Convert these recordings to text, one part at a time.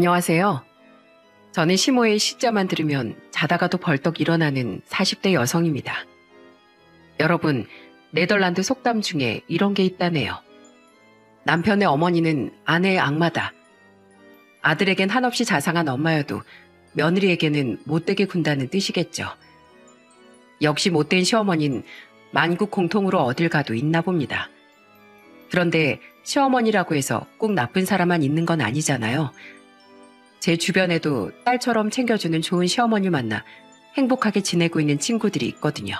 안녕하세요. 저는 시모의 시자만 들으면 자다가도 벌떡 일어나는 40대 여성입니다. 여러분, 네덜란드 속담 중에 이런 게 있다네요. 남편의 어머니는 아내의 악마다. 아들에겐 한없이 자상한 엄마여도 며느리에게는 못되게 군다는 뜻이겠죠. 역시 못된 시어머니는 만국 공통으로 어딜 가도 있나 봅니다. 그런데 시어머니라고 해서 꼭 나쁜 사람만 있는 건 아니잖아요. 제 주변에도 딸처럼 챙겨주는 좋은 시어머니 만나 행복하게 지내고 있는 친구들이 있거든요.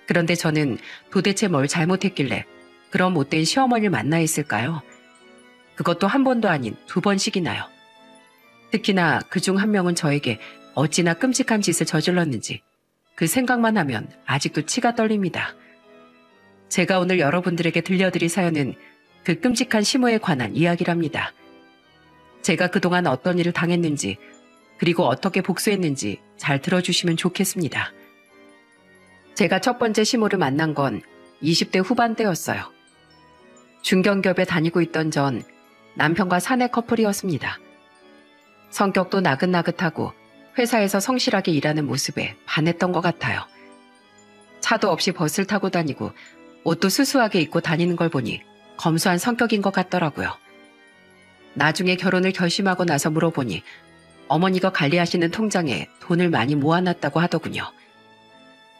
그런데 저는 도대체 뭘 잘못했길래 그런 못된 시어머니를 만나 있을까요? 그것도 한 번도 아닌 2번씩이나요. 특히나 그중 한 명은 저에게 어찌나 끔찍한 짓을 저질렀는지 그 생각만 하면 아직도 치가 떨립니다. 제가 오늘 여러분들에게 들려드릴 사연은 그 끔찍한 시모에 관한 이야기랍니다. 제가 그동안 어떤 일을 당했는지 그리고 어떻게 복수했는지 잘 들어주시면 좋겠습니다. 제가 첫 번째 시모를 만난 건 20대 후반대였어요. 중견기업에 다니고 있던 전 남편과 사내 커플이었습니다. 성격도 나긋나긋하고 회사에서 성실하게 일하는 모습에 반했던 것 같아요. 차도 없이 버스를 타고 다니고 옷도 수수하게 입고 다니는 걸 보니 검소한 성격인 것 같더라고요. 나중에 결혼을 결심하고 나서 물어보니 어머니가 관리하시는 통장에 돈을 많이 모아놨다고 하더군요.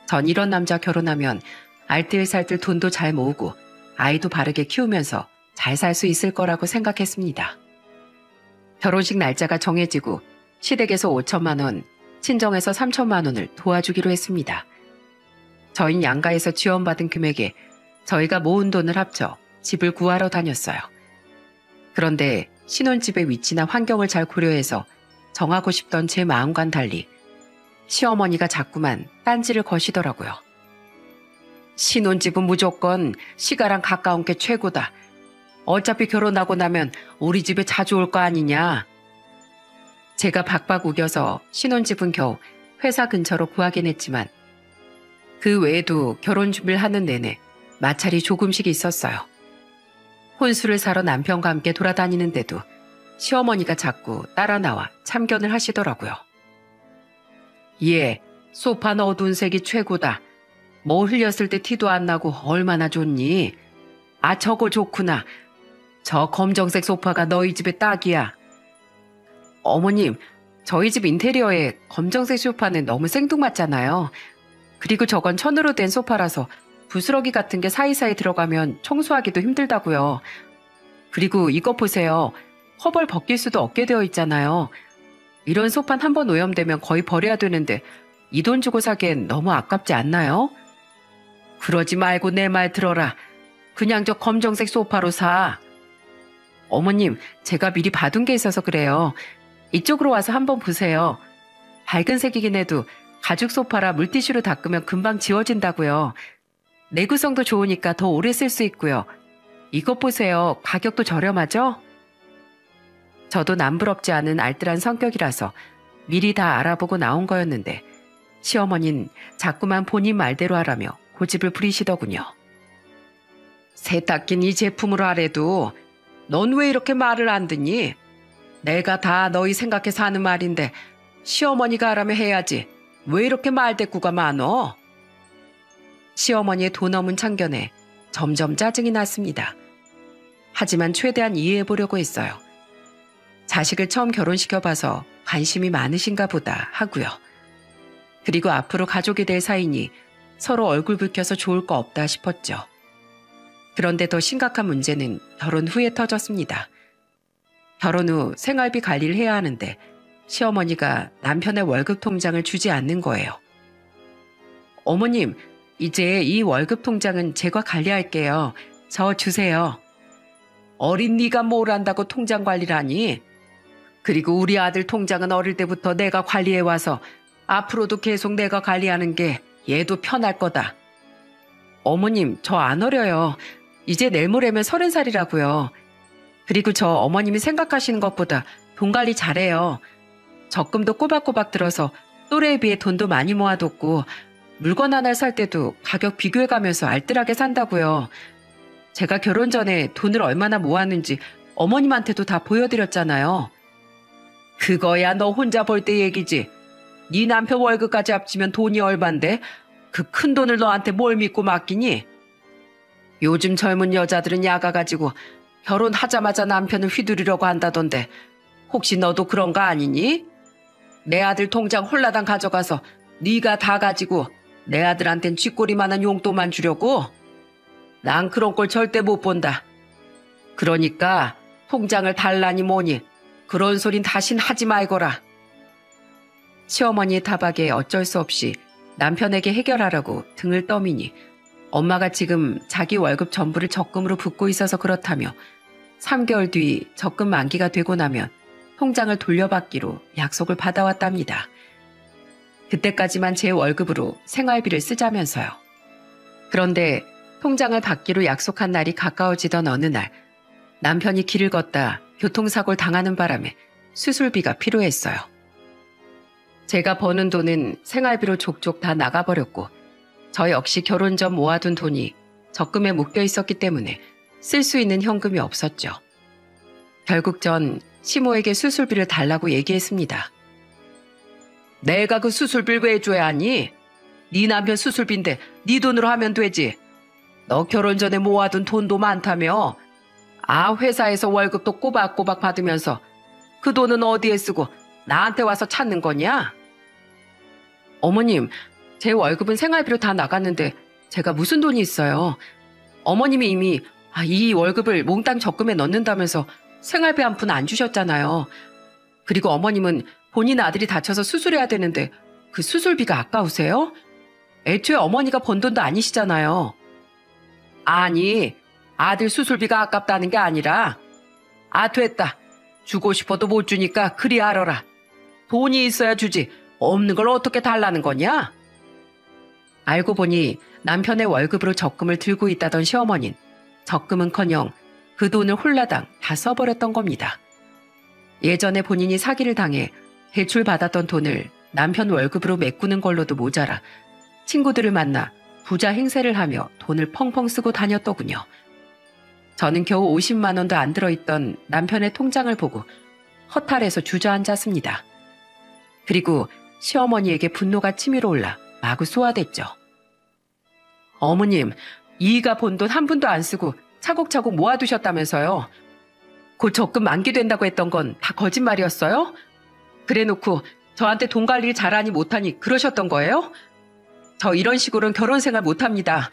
전 이런 남자 결혼하면 알뜰살뜰 돈도 잘 모으고 아이도 바르게 키우면서 잘 살 수 있을 거라고 생각했습니다. 결혼식 날짜가 정해지고 시댁에서 5천만 원, 친정에서 3천만 원을 도와주기로 했습니다. 저희는 양가에서 지원받은 금액에 저희가 모은 돈을 합쳐 집을 구하러 다녔어요. 그런데 신혼집의 위치나 환경을 잘 고려해서 정하고 싶던 제 마음과는 달리 시어머니가 자꾸만 딴지를 거시더라고요. 신혼집은 무조건 시가랑 가까운 게 최고다. 어차피 결혼하고 나면 우리 집에 자주 올 거 아니냐. 제가 박박 우겨서 신혼집은 겨우 회사 근처로 구하긴 했지만 그 외에도 결혼 준비를 하는 내내 마찰이 조금씩 있었어요. 혼수를 사러 남편과 함께 돌아다니는데도 시어머니가 자꾸 따라 나와 참견을 하시더라고요. 예, 소파는 어두운 색이 최고다. 뭐 흘렸을 때 티도 안 나고 얼마나 좋니? 아, 저거 좋구나. 저 검정색 소파가 너희 집에 딱이야. 어머님, 저희 집 인테리어에 검정색 소파는 너무 생뚱맞잖아요. 그리고 저건 천으로 된 소파라서 부스러기 같은 게 사이사이 들어가면 청소하기도 힘들다고요. 그리고 이거 보세요. 허벌 벗길 수도 없게 되어 있잖아요. 이런 소파는 한번 오염되면 거의 버려야 되는데 이 돈 주고 사기엔 너무 아깝지 않나요? 그러지 말고 내 말 들어라. 그냥 저 검정색 소파로 사. 어머님, 제가 미리 봐둔 게 있어서 그래요. 이쪽으로 와서 한번 보세요. 밝은 색이긴 해도 가죽 소파라 물티슈로 닦으면 금방 지워진다고요. 내구성도 좋으니까 더 오래 쓸 수 있고요. 이것 보세요. 가격도 저렴하죠? 저도 남부럽지 않은 알뜰한 성격이라서 미리 다 알아보고 나온 거였는데 시어머니는 자꾸만 본인 말대로 하라며 고집을 부리시더군요. 세탁기는 이 제품으로 하래도 넌 왜 이렇게 말을 안 듣니? 내가 다 너희 생각해서 하는 말인데 시어머니가 하라며 해야지. 왜 이렇게 말대꾸가 많어? 시어머니의 돈 없는 참견에 점점 짜증이 났습니다. 하지만 최대한 이해해보려고 했어요. 자식을 처음 결혼시켜봐서 관심이 많으신가 보다 하고요. 그리고 앞으로 가족이 될 사이니 서로 얼굴 붉혀서 좋을 거 없다 싶었죠. 그런데 더 심각한 문제는 결혼 후에 터졌습니다. 결혼 후 생활비 관리를 해야 하는데 시어머니가 남편의 월급 통장을 주지 않는 거예요. 어머님, 이제 이 월급 통장은 제가 관리할게요. 저 주세요. 어린 네가 뭘 안다고 통장 관리를 하니? 그리고 우리 아들 통장은 어릴 때부터 내가 관리해와서 앞으로도 계속 내가 관리하는 게 얘도 편할 거다. 어머님, 저 안 어려요. 이제 내일 모레면 30살이라고요. 그리고 저 어머님이 생각하시는 것보다 돈 관리 잘해요. 적금도 꼬박꼬박 들어서 또래에 비해 돈도 많이 모아뒀고 물건 하나를 살 때도 가격 비교해가면서 알뜰하게 산다고요. 제가 결혼 전에 돈을 얼마나 모았는지 어머님한테도 다 보여드렸잖아요. 그거야 너 혼자 벌 때 얘기지. 네 남편 월급까지 합치면 돈이 얼만데 그 큰 돈을 너한테 뭘 믿고 맡기니? 요즘 젊은 여자들은 야가가지고 결혼하자마자 남편을 휘두르려고 한다던데 혹시 너도 그런 거 아니니? 내 아들 통장 홀라당 가져가서 네가 다 가지고 내 아들한텐 쥐꼬리만한 용돈만 주려고? 난 그런 꼴 절대 못 본다. 그러니까 통장을 달라니 뭐니 그런 소린 다신 하지 말거라. 시어머니의 타박에 어쩔 수 없이 남편에게 해결하라고 등을 떠미니 엄마가 지금 자기 월급 전부를 적금으로 붓고 있어서 그렇다며 3개월 뒤 적금 만기가 되고 나면 통장을 돌려받기로 약속을 받아왔답니다. 그때까지만 제 월급으로 생활비를 쓰자면서요. 그런데 통장을 받기로 약속한 날이 가까워지던 어느 날 남편이 길을 걷다 교통사고를 당하는 바람에 수술비가 필요했어요. 제가 버는 돈은 생활비로 족족 다 나가버렸고 저 역시 결혼 전 모아둔 돈이 적금에 묶여 있었기 때문에 쓸 수 있는 현금이 없었죠. 결국 전 시모에게 수술비를 달라고 얘기했습니다. 내가 그 수술비를 왜 줘야 하니? 네 남편 수술비인데 네 돈으로 하면 되지. 너 결혼 전에 모아둔 돈도 많다며. 회사에서 월급도 꼬박꼬박 받으면서 그 돈은 어디에 쓰고 나한테 와서 찾는 거냐? 어머님, 제 월급은 생활비로 다 나갔는데 제가 무슨 돈이 있어요. 어머님이 이미 이 월급을 몽땅 적금에 넣는다면서 생활비 한 푼 안 주셨잖아요. 그리고 어머님은 본인 아들이 다쳐서 수술해야 되는데 그 수술비가 아까우세요? 애초에 어머니가 번 돈도 아니시잖아요. 아니, 아들 수술비가 아깝다는 게 아니라 됐다. 주고 싶어도 못 주니까 그리 알아라. 돈이 있어야 주지 없는 걸 어떻게 달라는 거냐? 알고 보니 남편의 월급으로 적금을 들고 있다던 시어머니는 적금은커녕 그 돈을 홀라당 다 써버렸던 겁니다. 예전에 본인이 사기를 당해 대출받았던 돈을 남편 월급으로 메꾸는 걸로도 모자라 친구들을 만나 부자 행세를 하며 돈을 펑펑 쓰고 다녔더군요. 저는 겨우 50만 원도 안 들어있던 남편의 통장을 보고 허탈해서 주저앉았습니다. 그리고 시어머니에게 분노가 치밀어 올라 마구 쏘아댔죠. 어머님, 이가 본 돈 한 푼도 안 쓰고 차곡차곡 모아두셨다면서요. 곧 적금 만기된다고 했던 건 다 거짓말이었어요? 그래놓고 저한테 돈 관리를 잘하니 못하니 그러셨던 거예요? 저 이런 식으로는 결혼 생활 못합니다.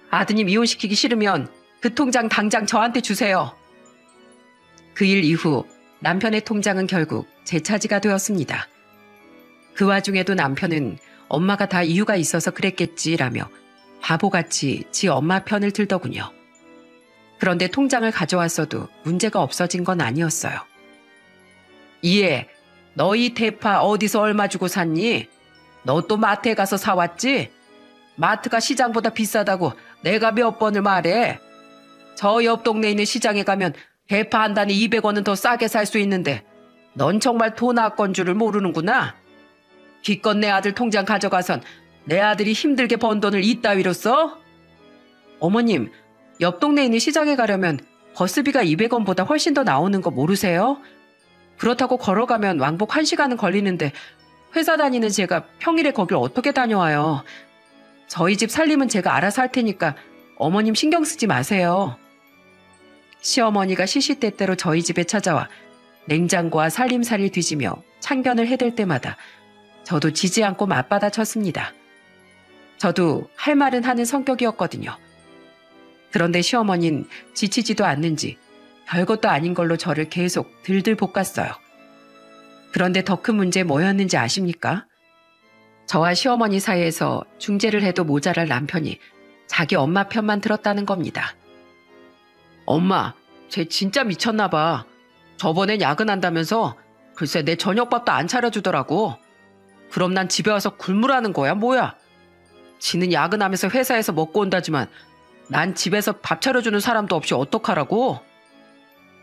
아드님 이혼시키기 싫으면 그 통장 당장 저한테 주세요. 그 일 이후 남편의 통장은 결국 제 차지가 되었습니다. 그 와중에도 남편은 엄마가 다 이유가 있어서 그랬겠지라며 바보같이 지 엄마 편을 들더군요. 그런데 통장을 가져왔어도 문제가 없어진 건 아니었어요. 이해, 너희 대파 어디서 얼마 주고 샀니? 너 또 마트에 가서 사왔지? 마트가 시장보다 비싸다고 내가 몇 번을 말해. 저 옆 동네에 있는 시장에 가면 대파 한 단에 200원은 더 싸게 살 수 있는데 넌 정말 돈 아까운 줄을 모르는구나. 기껏 내 아들 통장 가져가선 내 아들이 힘들게 번 돈을 이따위로 써? 어머님, 옆 동네에 있는 시장에 가려면 버스비가 200원보다 훨씬 더 나오는 거 모르세요? 그렇다고 걸어가면 왕복 1시간은 걸리는데 회사 다니는 제가 평일에 거길 어떻게 다녀와요? 저희 집 살림은 제가 알아서 할 테니까 어머님 신경 쓰지 마세요. 시어머니가 시시때때로 저희 집에 찾아와 냉장고와 살림살이를 뒤지며 참견을 해댈 때마다 저도 지지 않고 맞받아 쳤습니다. 저도 할 말은 하는 성격이었거든요. 그런데 시어머니는 지치지도 않는지 별것도 아닌 걸로 저를 계속 들들 볶았어요. 그런데 더 큰 문제 뭐였는지 아십니까? 저와 시어머니 사이에서 중재를 해도 모자랄 남편이 자기 엄마 편만 들었다는 겁니다. 엄마, 쟤 진짜 미쳤나 봐. 저번엔 야근한다면서 글쎄 내 저녁밥도 안 차려주더라고. 그럼 난 집에 와서 굶으라는 거야 뭐야? 지는 야근하면서 회사에서 먹고 온다지만 난 집에서 밥 차려주는 사람도 없이 어떡하라고?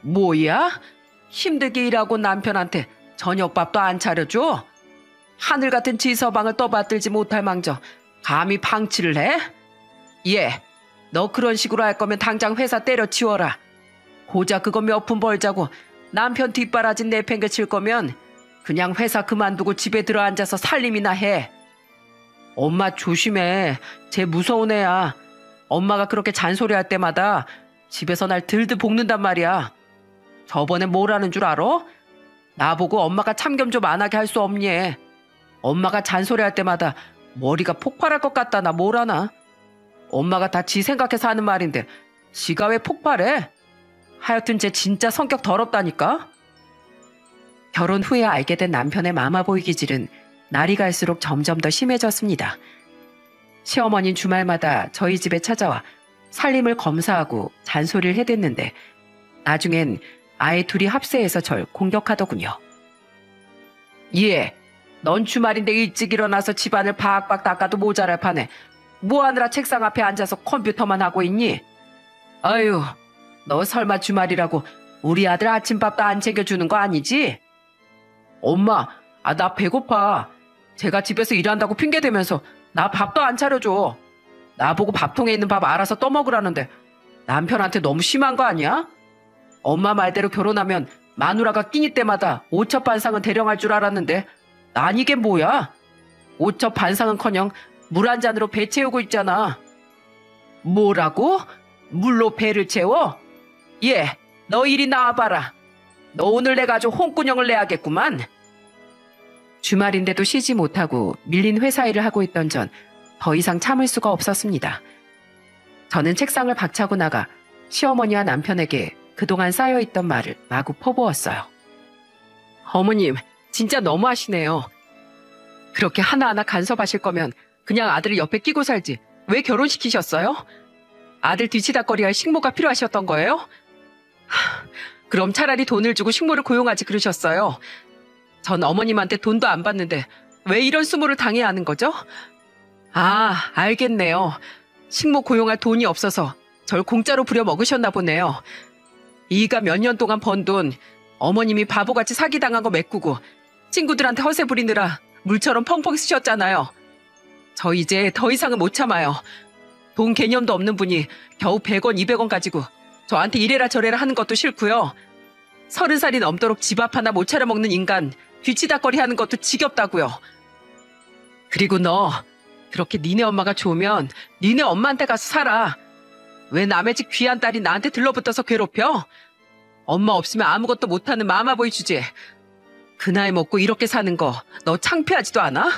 뭐야? 힘들게 일하고 남편한테 저녁밥도 안 차려줘? 하늘 같은 지서방을 떠받들지 못할 망정 감히 방치를 해? 예, 너 그런 식으로 할 거면 당장 회사 때려치워라. 고작 그거 몇 푼 벌자고 남편 뒷바라지 내팽개칠 거면 그냥 회사 그만두고 집에 들어앉아서 살림이나 해. 엄마 조심해. 쟤 무서운 애야. 엄마가 그렇게 잔소리할 때마다 집에서 날 들들 볶는단 말이야. 저번에 뭐라는 줄 알아? 나보고 엄마가 참견 좀 안 하게 할 수 없니? 엄마가 잔소리할 때마다 머리가 폭발할 것 같다 나 뭐라나? 엄마가 다 지 생각해서 하는 말인데 지가 왜 폭발해? 하여튼 쟤 진짜 성격 더럽다니까? 결혼 후에 알게 된 남편의 마마보이 기질은 날이 갈수록 점점 더 심해졌습니다. 시어머니는 주말마다 저희 집에 찾아와 살림을 검사하고 잔소리를 해댔는데 나중엔 아예 둘이 합세해서 절 공격하더군요. 예, 넌 주말인데 일찍 일어나서 집안을 박박 닦아도 모자랄 판에 뭐하느라 책상 앞에 앉아서 컴퓨터만 하고 있니? 아유, 너 설마 주말이라고 우리 아들 아침밥도 안 챙겨주는 거 아니지? 엄마, 나 배고파. 제가 집에서 일한다고 핑계대면서 나 밥도 안 차려줘. 나보고 밥통에 있는 밥 알아서 떠먹으라는데 남편한테 너무 심한 거 아니야? 엄마 말대로 결혼하면 마누라가 끼니 때마다 오첩 반상은 대령할 줄 알았는데 난 이게 뭐야? 오첩 반상은커녕 물 한 잔으로 배 채우고 있잖아. 뭐라고? 물로 배를 채워? 예, 너 이리 나와봐라. 너 오늘 내가 아주 홍군형을 내야겠구만. 주말인데도 쉬지 못하고 밀린 회사 일을 하고 있던 전 더 이상 참을 수가 없었습니다. 저는 책상을 박차고 나가 시어머니와 남편에게 그동안 쌓여있던 말을 마구 퍼부었어요. 어머님, 진짜 너무하시네요. 그렇게 하나하나 간섭하실 거면 그냥 아들을 옆에 끼고 살지 왜 결혼시키셨어요? 아들 뒤치다꺼리할 식모가 필요하셨던 거예요? 그럼 차라리 돈을 주고 식모를 고용하지 그러셨어요. 전 어머님한테 돈도 안 받는데 왜 이런 수모를 당해야 하는 거죠? 아, 알겠네요. 식모 고용할 돈이 없어서 절 공짜로 부려먹으셨나 보네요. 이가 몇 년 동안 번 돈 어머님이 바보같이 사기당한 거 메꾸고 친구들한테 허세 부리느라 물처럼 펑펑 쓰셨잖아요. 저 이제 더 이상은 못 참아요. 돈 개념도 없는 분이 겨우 100원, 200원 가지고 저한테 이래라 저래라 하는 것도 싫고요. 30살이 넘도록 집 앞 하나 못 차려먹는 인간 뒤치다꺼리 하는 것도 지겹다고요. 그리고 너 그렇게 니네 엄마가 좋으면 니네 엄마한테 가서 살아. 왜 남의 집 귀한 딸이 나한테 들러붙어서 괴롭혀? 엄마 없으면 아무것도 못하는 마마보이 주제. 그 나이 먹고 이렇게 사는 거 너 창피하지도 않아?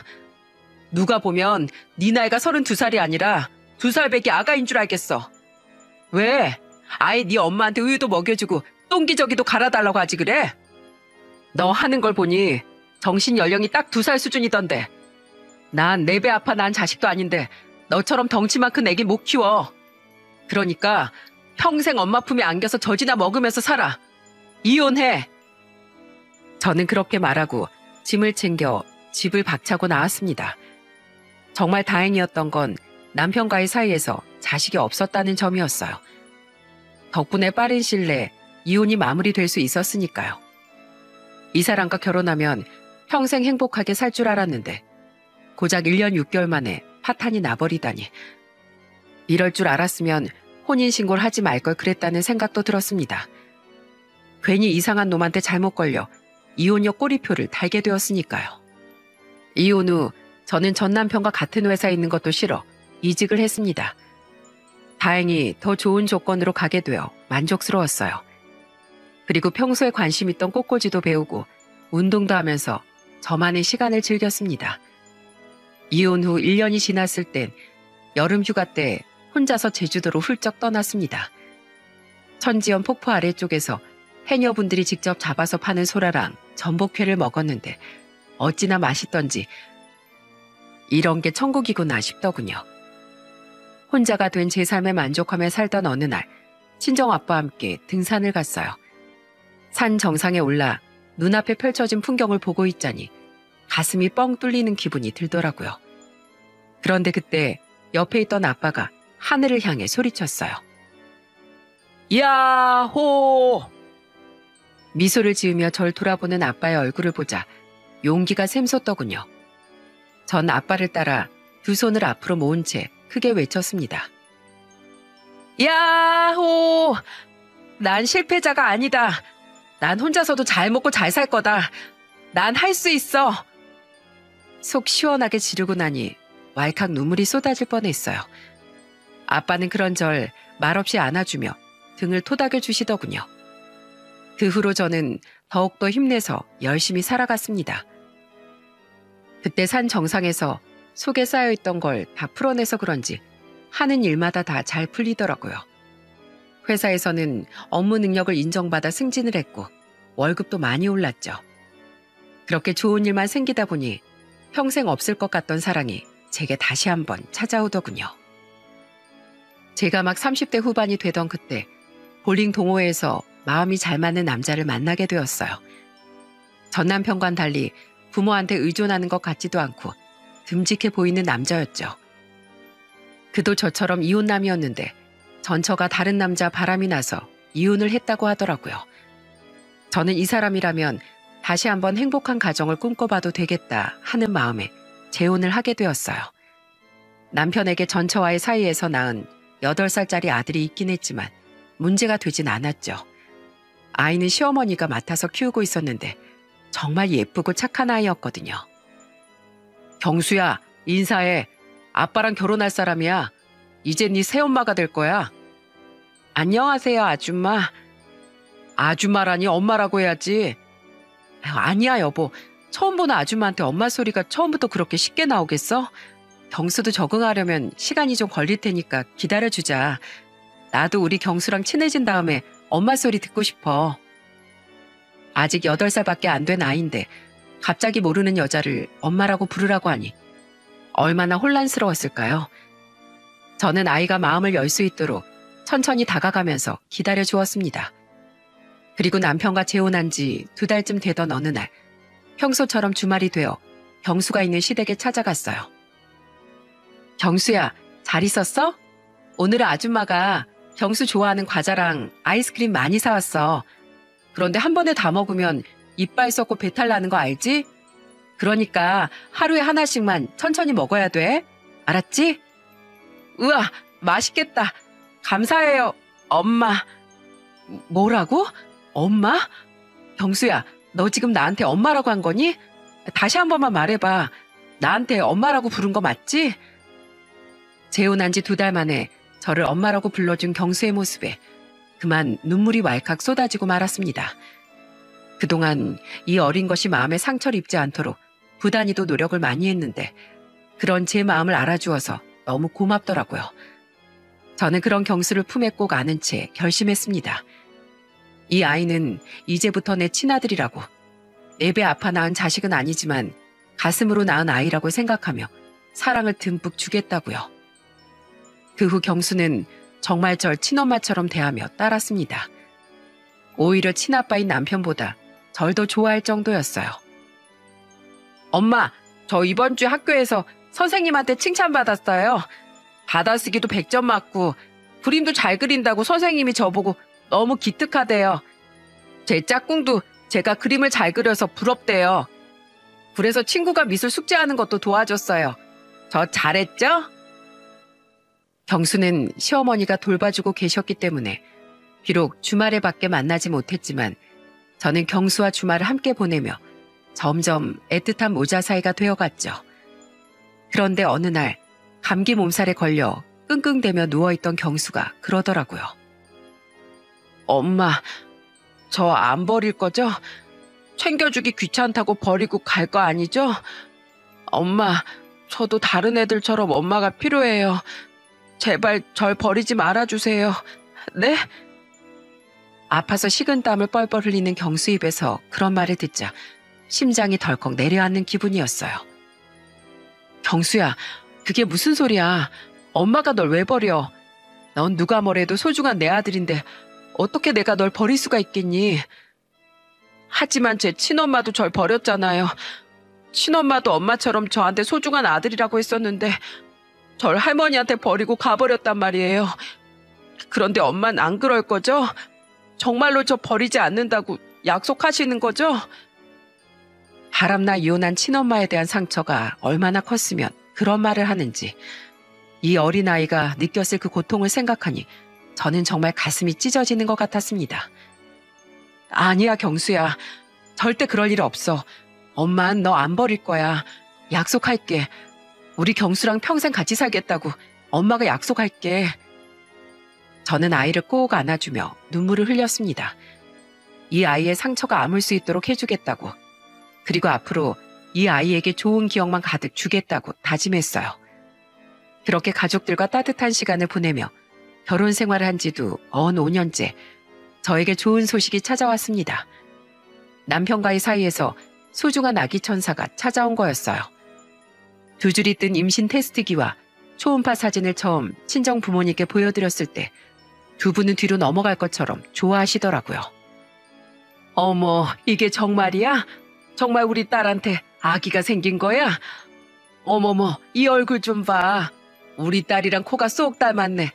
누가 보면 네 나이가 32살이 아니라 2살밖에 아가인 줄 알겠어. 왜? 아예 네 엄마한테 우유도 먹여주고 똥기저기도 갈아달라고 하지 그래? 너 하는 걸 보니 정신 연령이 딱 2살 수준이던데. 난 내 배 아파 난 자식도 아닌데 너처럼 덩치만 큰 애기 못 키워. 그러니까 평생 엄마 품에 안겨서 젖이나 먹으면서 살아. 이혼해. 저는 그렇게 말하고 짐을 챙겨 집을 박차고 나왔습니다. 정말 다행이었던 건 남편과의 사이에서 자식이 없었다는 점이었어요. 덕분에 빠른 시일 내에 이혼이 마무리될 수 있었으니까요. 이 사람과 결혼하면 평생 행복하게 살 줄 알았는데 고작 1년 6개월 만에 파탄이 나버리다니. 이럴 줄 알았으면 혼인신고를 하지 말 걸 그랬다는 생각도 들었습니다. 괜히 이상한 놈한테 잘못 걸려 이혼녀 꼬리표를 달게 되었으니까요. 이혼 후 저는 전 남편과 같은 회사에 있는 것도 싫어 이직을 했습니다. 다행히 더 좋은 조건으로 가게 되어 만족스러웠어요. 그리고 평소에 관심 있던 꽃꽂이도 배우고 운동도 하면서 저만의 시간을 즐겼습니다. 이혼 후 1년이 지났을 땐 여름 휴가 때 혼자서 제주도로 훌쩍 떠났습니다. 천지연 폭포 아래쪽에서 해녀분들이 직접 잡아서 파는 소라랑 전복회를 먹었는데 어찌나 맛있던지 이런 게 천국이구나 싶더군요. 혼자가 된 제 삶에 만족하며 살던 어느 날 친정아빠와 함께 등산을 갔어요. 산 정상에 올라 눈앞에 펼쳐진 풍경을 보고 있자니 가슴이 뻥 뚫리는 기분이 들더라고요. 그런데 그때 옆에 있던 아빠가 하늘을 향해 소리쳤어요. 야호! 미소를 지으며 절 돌아보는 아빠의 얼굴을 보자 용기가 샘솟더군요. 전 아빠를 따라 두 손을 앞으로 모은 채 크게 외쳤습니다. 야호! 난 실패자가 아니다. 난 혼자서도 잘 먹고 잘 살 거다. 난 할 수 있어. 속 시원하게 지르고 나니 왈칵 눈물이 쏟아질 뻔했어요. 아빠는 그런절 말없이 안아주며 등을 토닥여 주시더군요. 그 후로 저는 더욱더 힘내서 열심히 살아갔습니다. 그때 산 정상에서 속에 쌓여있던 걸 다 풀어내서 그런지 하는 일마다 다 잘 풀리더라고요. 회사에서는 업무 능력을 인정받아 승진을 했고 월급도 많이 올랐죠. 그렇게 좋은 일만 생기다 보니 평생 없을 것 같던 사랑이 제게 다시 한번 찾아오더군요. 제가 막 30대 후반이 되던 그때 볼링 동호회에서 마음이 잘 맞는 남자를 만나게 되었어요. 전 남편과는 달리 부모한테 의존하는 것 같지도 않고 듬직해 보이는 남자였죠. 그도 저처럼 이혼남이었는데 전처가 다른 남자 바람이 나서 이혼을 했다고 하더라고요. 저는 이 사람이라면 다시 한번 행복한 가정을 꿈꿔봐도 되겠다 하는 마음에 재혼을 하게 되었어요. 남편에게 전처와의 사이에서 낳은 8살짜리 아들이 있긴 했지만 문제가 되진 않았죠. 아이는 시어머니가 맡아서 키우고 있었는데 정말 예쁘고 착한 아이였거든요. 경수야, 인사해. 아빠랑 결혼할 사람이야. 이제 네 새엄마가 될 거야. 안녕하세요, 아줌마. 아줌마라니 엄마라고 해야지. 아니야, 여보. 처음 보는 아줌마한테 엄마 소리가 처음부터 그렇게 쉽게 나오겠어? 경수도 적응하려면 시간이 좀 걸릴 테니까 기다려주자. 나도 우리 경수랑 친해진 다음에 엄마 소리 듣고 싶어. 아직 8살밖에 안 된 아이인데 갑자기 모르는 여자를 엄마라고 부르라고 하니 얼마나 혼란스러웠을까요? 저는 아이가 마음을 열 수 있도록 천천히 다가가면서 기다려 주었습니다. 그리고 남편과 재혼한 지 2달쯤 되던 어느 날 평소처럼 주말이 되어 경수가 있는 시댁에 찾아갔어요. 경수야, 잘 있었어? 오늘은 아줌마가 경수 좋아하는 과자랑 아이스크림 많이 사왔어. 그런데 한 번에 다 먹으면 이빨 썩고 배탈 나는 거 알지? 그러니까 하루에 하나씩만 천천히 먹어야 돼. 알았지? 우와, 맛있겠다. 감사해요, 엄마. 뭐라고? 엄마? 경수야, 너 지금 나한테 엄마라고 한 거니? 다시 한 번만 말해봐. 나한테 엄마라고 부른 거 맞지? 재혼한 지 2달 만에 저를 엄마라고 불러준 경수의 모습에 그만 눈물이 왈칵 쏟아지고 말았습니다. 그동안 이 어린 것이 마음에 상처를 입지 않도록 부단히도 노력을 많이 했는데 그런 제 마음을 알아주어서 너무 고맙더라고요. 저는 그런 경수를 품에 꼭 안은 채 결심했습니다. 이 아이는 이제부터 내 친아들이라고, 내 배 아파 낳은 자식은 아니지만 가슴으로 낳은 아이라고 생각하며 사랑을 듬뿍 주겠다고요. 그 후 경수는 정말 절 친엄마처럼 대하며 따랐습니다. 오히려 친아빠인 남편보다 절 더 좋아할 정도였어요. 엄마, 저 이번 주 학교에서 선생님한테 칭찬받았어요. 받아쓰기도 100점 맞고 그림도 잘 그린다고 선생님이 저보고 너무 기특하대요. 제 짝꿍도 제가 그림을 잘 그려서 부럽대요. 그래서 친구가 미술 숙제하는 것도 도와줬어요. 저 잘했죠? 경수는 시어머니가 돌봐주고 계셨기 때문에 비록 주말에 밖에 만나지 못했지만 저는 경수와 주말을 함께 보내며 점점 애틋한 모자 사이가 되어갔죠. 그런데 어느 날 감기 몸살에 걸려 끙끙대며 누워있던 경수가 그러더라고요. 엄마, 저 안 버릴 거죠? 챙겨주기 귀찮다고 버리고 갈 거 아니죠? 엄마, 저도 다른 애들처럼 엄마가 필요해요. 제발 절 버리지 말아주세요. 네? 아파서 식은땀을 뻘뻘 흘리는 경수 입에서 그런 말을 듣자 심장이 덜컥 내려앉는 기분이었어요. 경수야, 그게 무슨 소리야. 엄마가 널 왜 버려. 넌 누가 뭐래도 소중한 내 아들인데 어떻게 내가 널 버릴 수가 있겠니. 하지만 제 친엄마도 절 버렸잖아요. 친엄마도 엄마처럼 저한테 소중한 아들이라고 했었는데 절 할머니한테 버리고 가버렸단 말이에요. 그런데 엄마는 안 그럴 거죠? 정말로 저 버리지 않는다고 약속하시는 거죠? 바람나 이혼한 친엄마에 대한 상처가 얼마나 컸으면 그런 말을 하는지, 이 어린아이가 느꼈을 그 고통을 생각하니 저는 정말 가슴이 찢어지는 것 같았습니다. 아니야, 경수야. 절대 그럴 일 없어. 엄만 너 안 버릴 거야. 약속할게. 우리 경수랑 평생 같이 살겠다고 엄마가 약속할게. 저는 아이를 꼭 안아주며 눈물을 흘렸습니다. 이 아이의 상처가 아물 수 있도록 해주겠다고. 그리고 앞으로 이 아이에게 좋은 기억만 가득 주겠다고 다짐했어요. 그렇게 가족들과 따뜻한 시간을 보내며 결혼 생활을 한 지도 언 5년째 저에게 좋은 소식이 찾아왔습니다. 남편과의 사이에서 소중한 아기 천사가 찾아온 거였어요. 두 줄이 뜬 임신 테스트기와 초음파 사진을 처음 친정 부모님께 보여드렸을 때 두 분은 뒤로 넘어갈 것처럼 좋아하시더라고요. 어머, 이게 정말이야? 정말 우리 딸한테 아기가 생긴 거야? 어머머, 이 얼굴 좀 봐. 우리 딸이랑 코가 쏙 닮았네.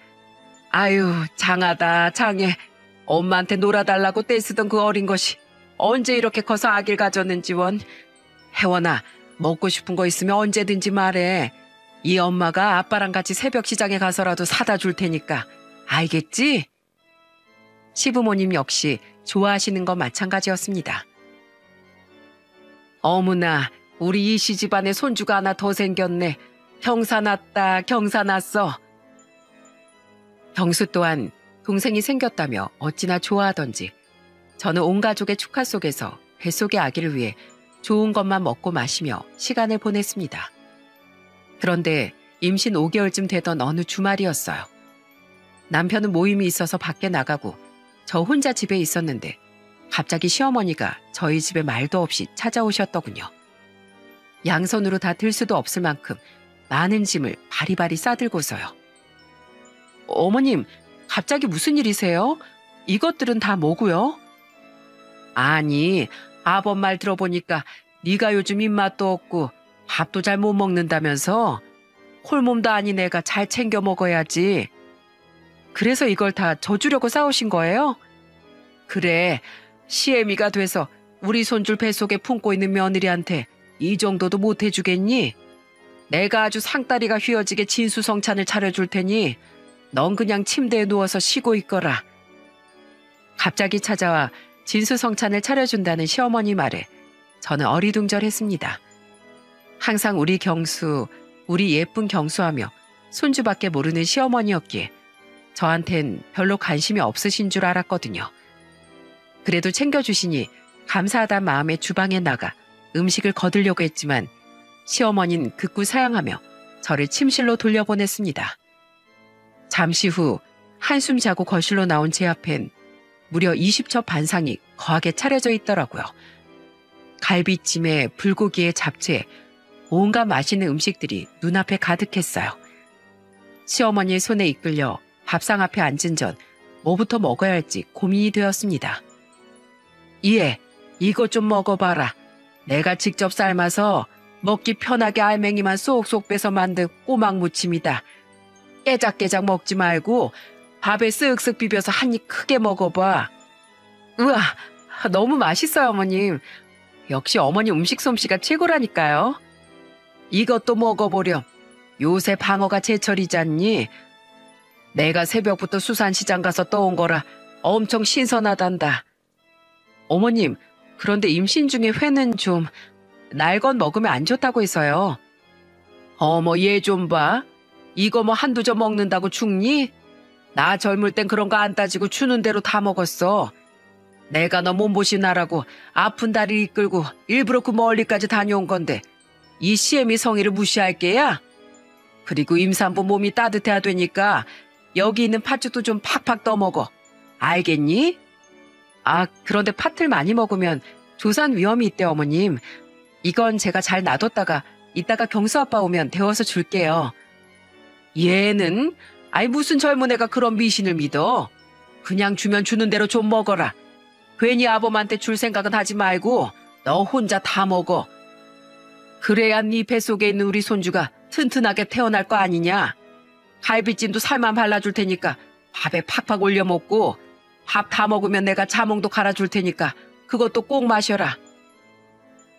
아유, 장하다, 장해. 엄마한테 놀아달라고 떼쓰던 그 어린 것이 언제 이렇게 커서 아기를 가졌는지 원. 혜원아, 먹고 싶은 거 있으면 언제든지 말해. 이 엄마가 아빠랑 같이 새벽 시장에 가서라도 사다 줄 테니까. 알겠지? 시부모님 역시 좋아하시는 건 마찬가지였습니다. 어머나, 우리 이씨 집안에 손주가 하나 더 생겼네. 경사 났다, 경사 났어. 경수 또한 동생이 생겼다며 어찌나 좋아하던지 저는 온 가족의 축하 속에서 뱃속의 아기를 위해 좋은 것만 먹고 마시며 시간을 보냈습니다. 그런데 임신 5개월쯤 되던 어느 주말이었어요. 남편은 모임이 있어서 밖에 나가고 저 혼자 집에 있었는데 갑자기 시어머니가 저희 집에 말도 없이 찾아오셨더군요. 양손으로 다 들 수도 없을 만큼 많은 짐을 바리바리 싸들고서요. 어머님, 갑자기 무슨 일이세요? 이것들은 다 뭐고요? 아니, 아범 말 들어보니까 네가 요즘 입맛도 없고 밥도 잘 못 먹는다면서? 홀몸도 아닌 애가 잘 챙겨 먹어야지. 그래서 이걸 다 져주려고 싸우신 거예요? 그래, 시애미가 돼서 우리 손줄 뱃속에 품고 있는 며느리한테 이 정도도 못 해주겠니? 내가 아주 상다리가 휘어지게 진수성찬을 차려줄 테니 넌 그냥 침대에 누워서 쉬고 있거라. 갑자기 찾아와 진수성찬을 차려준다는 시어머니 말에 저는 어리둥절했습니다. 항상 우리 경수, 우리 예쁜 경수하며 손주밖에 모르는 시어머니였기에 저한텐 별로 관심이 없으신 줄 알았거든요. 그래도 챙겨주시니 감사하다는 마음에 주방에 나가 음식을 거두려고 했지만 시어머니는 극구 사양하며 저를 침실로 돌려보냈습니다. 잠시 후 한숨 자고 거실로 나온 제 앞엔 무려 20첩 반상이 거하게 차려져 있더라고요. 갈비찜에 불고기에 잡채에 온갖 맛있는 음식들이 눈앞에 가득했어요. 시어머니의 손에 이끌려 밥상 앞에 앉은 전 뭐부터 먹어야 할지 고민이 되었습니다. 예, 이것 좀 먹어봐라. 내가 직접 삶아서 먹기 편하게 알맹이만 쏙쏙 빼서 만든 꼬막 무침이다. 깨작깨작 먹지 말고 밥에 쓱쓱 비벼서 한 입 크게 먹어봐. 우와, 너무 맛있어요, 어머님. 역시 어머니 음식 솜씨가 최고라니까요. 이것도 먹어보렴. 요새 방어가 제철이잖니. 내가 새벽부터 수산시장 가서 떠온 거라 엄청 신선하단다. 어머님, 그런데 임신 중에 회는 좀 날건 먹으면 안 좋다고 해서요. 어머, 얘 좀 봐. 이거 뭐 한두 점 먹는다고 죽니? 나 젊을 땐 그런 거 안 따지고 주는 대로 다 먹었어. 내가 너 몸보신하라고 아픈 다리 이끌고 일부러 그 멀리까지 다녀온 건데 이 시애미 성의를 무시할 게야? 그리고 임산부 몸이 따뜻해야 되니까 여기 있는 팥죽도 좀 팍팍 떠먹어. 알겠니? 아, 그런데 팥을 많이 먹으면 조산 위험이 있대, 어머님. 이건 제가 잘 놔뒀다가 이따가 경수 아빠 오면 데워서 줄게요. 얘는? 아이, 무슨 젊은 애가 그런 미신을 믿어? 그냥 주면 주는 대로 좀 먹어라. 괜히 아범한테 줄 생각은 하지 말고 너 혼자 다 먹어. 그래야 네 뱃속에 있는 우리 손주가 튼튼하게 태어날 거 아니냐. 갈비찜도 살만 발라줄 테니까 밥에 팍팍 올려 먹고 밥 다 먹으면 내가 자몽도 갈아줄 테니까 그것도 꼭 마셔라.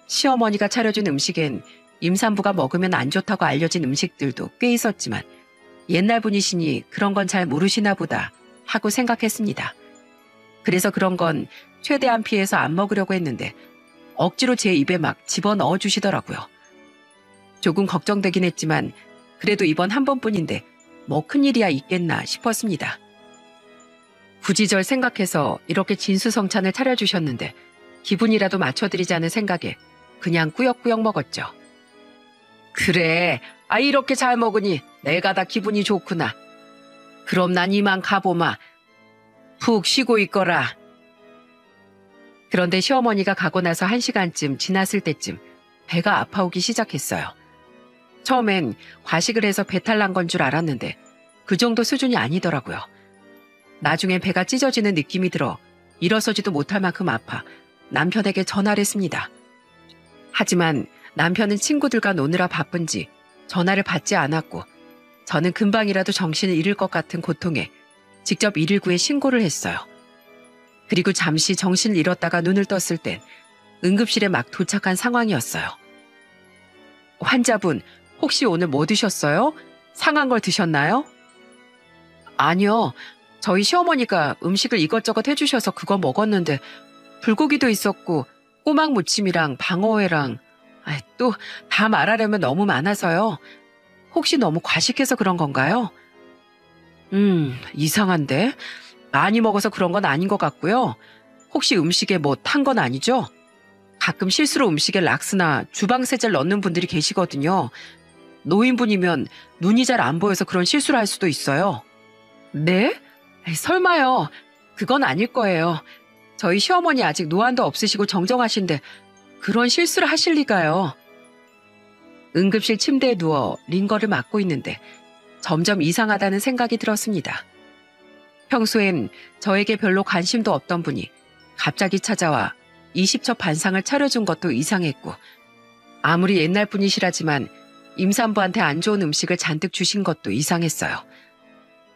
시어머니가 차려준 음식엔 임산부가 먹으면 안 좋다고 알려진 음식들도 꽤 있었지만 옛날 분이시니 그런 건 잘 모르시나 보다 하고 생각했습니다. 그래서 그런 건 최대한 피해서 안 먹으려고 했는데 억지로 제 입에 막 집어넣어 주시더라고요. 조금 걱정되긴 했지만 그래도 이번 한 번뿐인데 뭐 큰일이야 있겠나 싶었습니다. 굳이 절 생각해서 이렇게 진수성찬을 차려주셨는데 기분이라도 맞춰드리자는 생각에 그냥 꾸역꾸역 먹었죠. 그래, 이렇게 잘 먹으니 내가 다 기분이 좋구나. 그럼 난 이만 가보마. 푹 쉬고 있거라. 그런데 시어머니가 가고 나서 1시간쯤 지났을 때쯤 배가 아파오기 시작했어요. 처음엔 과식을 해서 배탈 난 건 줄 알았는데 그 정도 수준이 아니더라고요. 나중엔 배가 찢어지는 느낌이 들어 일어서지도 못할 만큼 아파 남편에게 전화를 했습니다. 하지만 남편은 친구들과 노느라 바쁜지 전화를 받지 않았고 저는 금방이라도 정신을 잃을 것 같은 고통에 직접 119에 신고를 했어요. 그리고 잠시 정신을 잃었다가 눈을 떴을 땐 응급실에 막 도착한 상황이었어요. 환자분, 혹시 오늘 뭐 드셨어요? 상한 걸 드셨나요? 아니요. 저희 시어머니가 음식을 이것저것 해주셔서 그거 먹었는데 불고기도 있었고 꼬막 무침이랑 방어회랑 또 다 말하려면 너무 많아서요. 혹시 너무 과식해서 그런 건가요? 이상한데? 많이 먹어서 그런 건 아닌 것 같고요. 혹시 음식에 뭐 탄 건 아니죠? 가끔 실수로 음식에 락스나 주방세제를 넣는 분들이 계시거든요. 노인분이면 눈이 잘 안 보여서 그런 실수를 할 수도 있어요. 네? 설마요. 그건 아닐 거예요. 저희 시어머니 아직 노안도 없으시고 정정하신데 그런 실수를 하실 리가요. 응급실 침대에 누워 링거를 맞고 있는데 점점 이상하다는 생각이 들었습니다. 평소엔 저에게 별로 관심도 없던 분이 갑자기 찾아와 20첩 반상을 차려준 것도 이상했고 아무리 옛날 분이시라지만 임산부한테 안 좋은 음식을 잔뜩 주신 것도 이상했어요.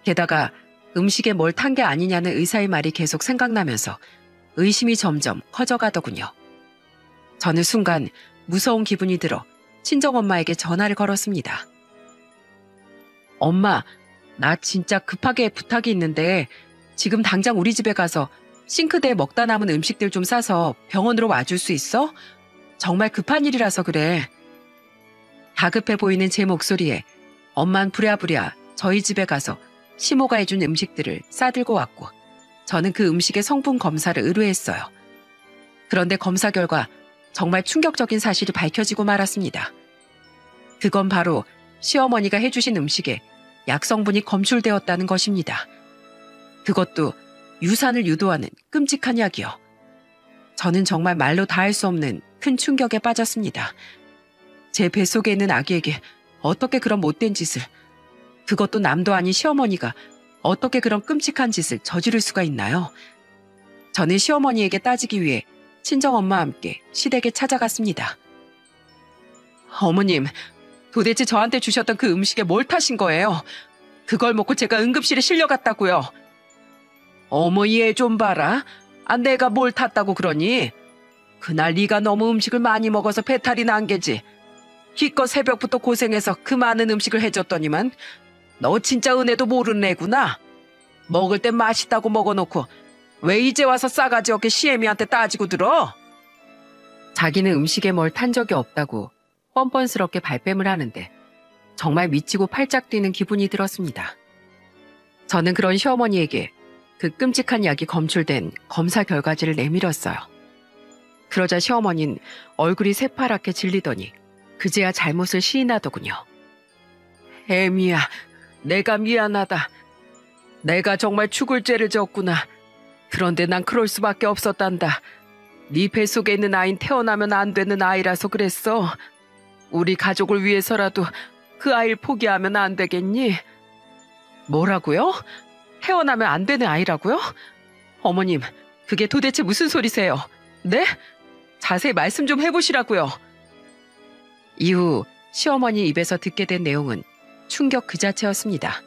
게다가 음식에 뭘 탄 게 아니냐는 의사의 말이 계속 생각나면서 의심이 점점 커져가더군요. 저는 순간 무서운 기분이 들어 친정엄마에게 전화를 걸었습니다. 엄마, 나 진짜 급하게 부탁이 있는데 지금 당장 우리 집에 가서 싱크대에 먹다 남은 음식들 좀 싸서 병원으로 와줄 수 있어? 정말 급한 일이라서 그래. 다급해 보이는 제 목소리에 엄만 부랴부랴 저희 집에 가서 시모가 해준 음식들을 싸들고 왔고 저는 그 음식의 성분 검사를 의뢰했어요. 그런데 검사 결과 정말 충격적인 사실이 밝혀지고 말았습니다. 그건 바로 시어머니가 해주신 음식에 약성분이 검출되었다는 것입니다. 그것도 유산을 유도하는 끔찍한 약이요. 저는 정말 말로 다 할 수 없는 큰 충격에 빠졌습니다. 제 뱃속에 있는 아기에게 어떻게 그런 못된 짓을, 그것도 남도 아닌 시어머니가 어떻게 그런 끔찍한 짓을 저지를 수가 있나요? 저는 시어머니에게 따지기 위해 친정엄마와 함께 시댁에 찾아갔습니다. 어머님, 도대체 저한테 주셨던 그 음식에 뭘 타신 거예요? 그걸 먹고 제가 응급실에 실려갔다고요. 어머, 얘 좀 봐라. 내가 뭘 탔다고 그러니? 그날 네가 너무 음식을 많이 먹어서 배탈이 난 게지. 기껏 새벽부터 고생해서 그 많은 음식을 해줬더니만 너 진짜 은혜도 모르는 애구나. 먹을 땐 맛있다고 먹어놓고 왜 이제 와서 싸가지 없게 시애미한테 따지고 들어? 자기는 음식에 뭘 탄 적이 없다고 뻔뻔스럽게 발뺌을 하는데 정말 미치고 팔짝 뛰는 기분이 들었습니다. 저는 그런 시어머니에게 그 끔찍한 약이 검출된 검사 결과지를 내밀었어요. 그러자 시어머니는 얼굴이 새파랗게 질리더니 그제야 잘못을 시인하더군요. 애미야, 내가 미안하다. 내가 정말 죽을 죄를 졌구나. 그런데 난 그럴 수밖에 없었단다. 네 뱃속에 있는 아이는 태어나면 안 되는 아이라서 그랬어. 우리 가족을 위해서라도 그 아이를 포기하면 안 되겠니? 뭐라고요? 태어나면 안 되는 아이라고요? 어머님, 그게 도대체 무슨 소리세요? 네? 자세히 말씀 좀 해보시라고요. 이후 시어머니 입에서 듣게 된 내용은 충격 그 자체였습니다.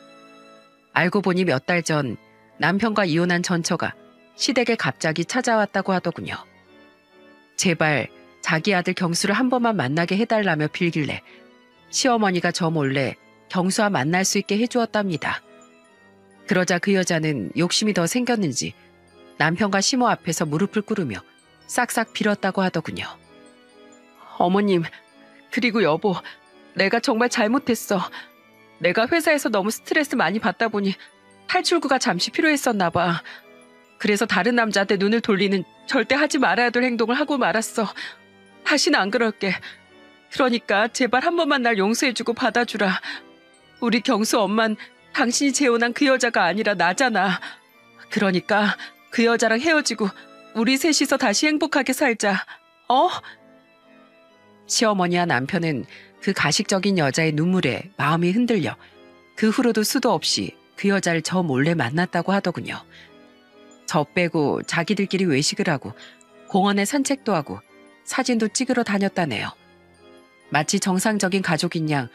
알고 보니 몇 달 전 남편과 이혼한 전처가 시댁에 갑자기 찾아왔다고 하더군요. 제발 자기 아들 경수를 한 번만 만나게 해달라며 빌길래 시어머니가 저 몰래 경수와 만날 수 있게 해주었답니다. 그러자 그 여자는 욕심이 더 생겼는지 남편과 시모 앞에서 무릎을 꿇으며 싹싹 빌었다고 하더군요. 어머님, 그리고 여보, 내가 정말 잘못했어. 내가 회사에서 너무 스트레스 많이 받다 보니 탈출구가 잠시 필요했었나 봐. 그래서 다른 남자한테 눈을 돌리는 절대 하지 말아야 될 행동을 하고 말았어. 다시는 안 그럴게. 그러니까 제발 한 번만 날 용서해주고 받아주라. 우리 경수 엄만 당신이 재혼한 그 여자가 아니라 나잖아. 그러니까 그 여자랑 헤어지고 우리 셋이서 다시 행복하게 살자. 어? 시어머니와 남편은 그 가식적인 여자의 눈물에 마음이 흔들려 그 후로도 수도 없이 그 여자를 저 몰래 만났다고 하더군요. 저 빼고 자기들끼리 외식을 하고 공원에 산책도 하고 사진도 찍으러 다녔다네요. 마치 정상적인 가족인 양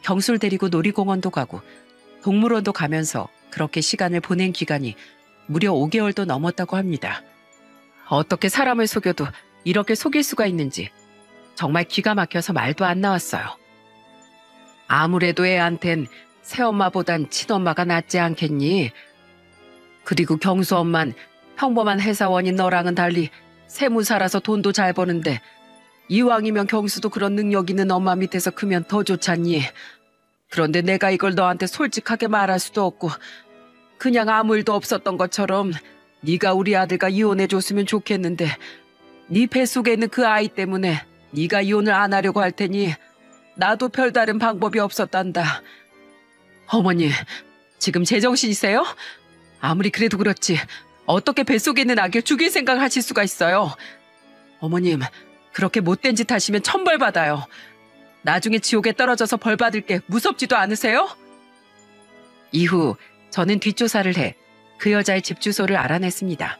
경술 데리고 놀이공원도 가고 동물원도 가면서 그렇게 시간을 보낸 기간이 무려 5개월도 넘었다고 합니다. 어떻게 사람을 속여도 이렇게 속일 수가 있는지 정말 기가 막혀서 말도 안 나왔어요. 아무래도 애한텐 새엄마보단 친엄마가 낫지 않겠니? 그리고 경수 엄만 평범한 회사원인 너랑은 달리 세무사라서 돈도 잘 버는데 이왕이면 경수도 그런 능력 있는 엄마 밑에서 크면 더 좋잖니. 그런데 내가 이걸 너한테 솔직하게 말할 수도 없고 그냥 아무 일도 없었던 것처럼 네가 우리 아들과 이혼해줬으면 좋겠는데 네 뱃속에 있는 그 아이 때문에 네가 이혼을 안 하려고 할 테니 나도 별다른 방법이 없었단다. 어머니, 지금 제정신이세요? 아무리 그래도 그렇지 어떻게 뱃속에 있는 아기를 죽일 생각을 하실 수가 있어요? 어머님, 그렇게 못된 짓 하시면 천벌 받아요. 나중에 지옥에 떨어져서 벌 받을 게 무섭지도 않으세요? 이후 저는 뒷조사를 해 그 여자의 집 주소를 알아냈습니다.